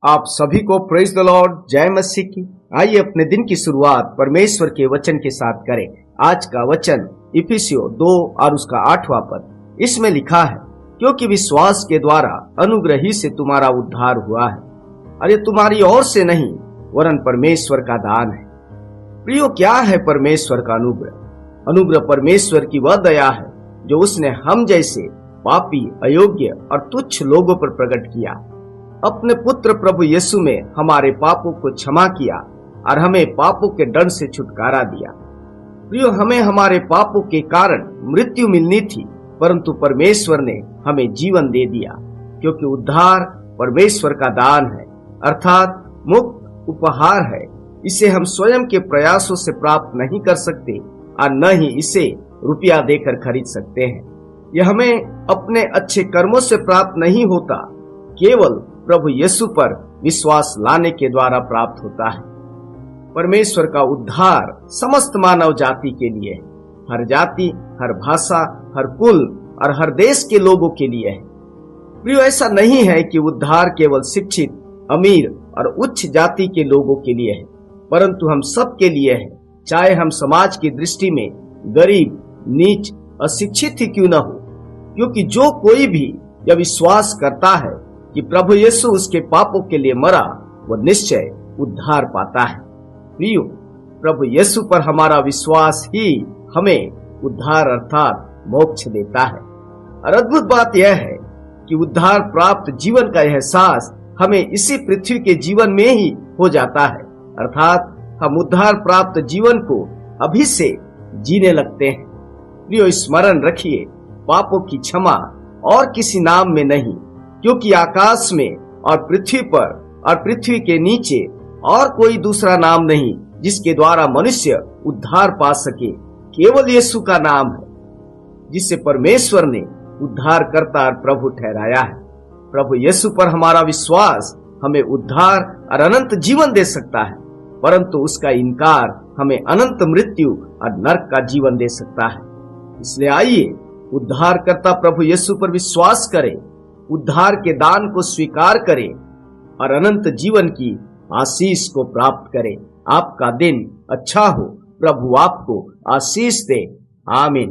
आप सभी को प्रेज द लॉर्ड, जय मसीह की। आइए अपने दिन की शुरुआत परमेश्वर के वचन के साथ करें। आज का वचन इफिसियों 2 और उसका 8वां पद। इसमें लिखा है, क्योंकि विश्वास के द्वारा अनुग्रह ही से तुम्हारा उद्धार हुआ है, और ये तुम्हारी ओर से नहीं वरन परमेश्वर का दान है। प्रियो, क्या है परमेश्वर का अनुग्रह? अनुग्रह परमेश्वर की वह दया है जो उसने हम जैसे पापी, अयोग्य और तुच्छ लोगों पर प्रकट किया। अपने पुत्र प्रभु यीशु में हमारे पापों को क्षमा किया और हमें पापों के दंड से छुटकारा दिया। प्रियो, हमें हमारे पापों के कारण मृत्यु मिलनी थी, परंतु परमेश्वर ने हमें जीवन दे दिया, क्योंकि उद्धार परमेश्वर का दान है, अर्थात मुफ्त उपहार है। इसे हम स्वयं के प्रयासों से प्राप्त नहीं कर सकते और न ही इसे रुपया देकर खरीद सकते हैं। यह हमें अपने अच्छे कर्मों से प्राप्त नहीं होता, केवल प्रभु यीशु पर विश्वास लाने के द्वारा प्राप्त होता है। परमेश्वर का उद्धार समस्त मानव जाति के लिए है, हर जाति, हर भाषा, हर कुल और हर देश के लोगों के लिए है। प्रियो, ऐसा नहीं है कि उद्धार केवल शिक्षित, अमीर और उच्च जाति के लोगों के लिए है, परंतु हम सब के लिए है, चाहे हम समाज की दृष्टि में गरीब, नीच, अशिक्षित ही क्यों न हो, क्योंकि जो कोई भी यह विश्वास करता है कि प्रभु यीशु उसके पापों के लिए मरा, वह निश्चय उद्धार पाता है। प्रियो, प्रभु यीशु पर हमारा विश्वास ही हमें उद्धार अर्थात मोक्ष देता है। और अद्भुत बात यह है कि उद्धार प्राप्त जीवन का एहसास हमें इसी पृथ्वी के जीवन में ही हो जाता है, अर्थात हम उद्धार प्राप्त जीवन को अभी से जीने लगते हैं। प्रियो, स्मरण रखिए, पापों की क्षमा और किसी नाम में नहीं, क्योंकि आकाश में और पृथ्वी पर और पृथ्वी के नीचे और कोई दूसरा नाम नहीं जिसके द्वारा मनुष्य उद्धार पा सके, केवल यीशु का नाम है, जिसे परमेश्वर ने उद्धार करता और प्रभु ठहराया है। प्रभु यीशु पर हमारा विश्वास हमें उद्धार और अनंत जीवन दे सकता है, परंतु उसका इनकार हमें अनंत मृत्यु और नरक का जीवन दे सकता है। इसलिए आइए उद्धार करता प्रभु यीशु पर विश्वास करें, उद्धार के दान को स्वीकार करें और अनंत जीवन की आशीष को प्राप्त करें। आपका दिन अच्छा हो, प्रभु आपको आशीष दे। आमीन।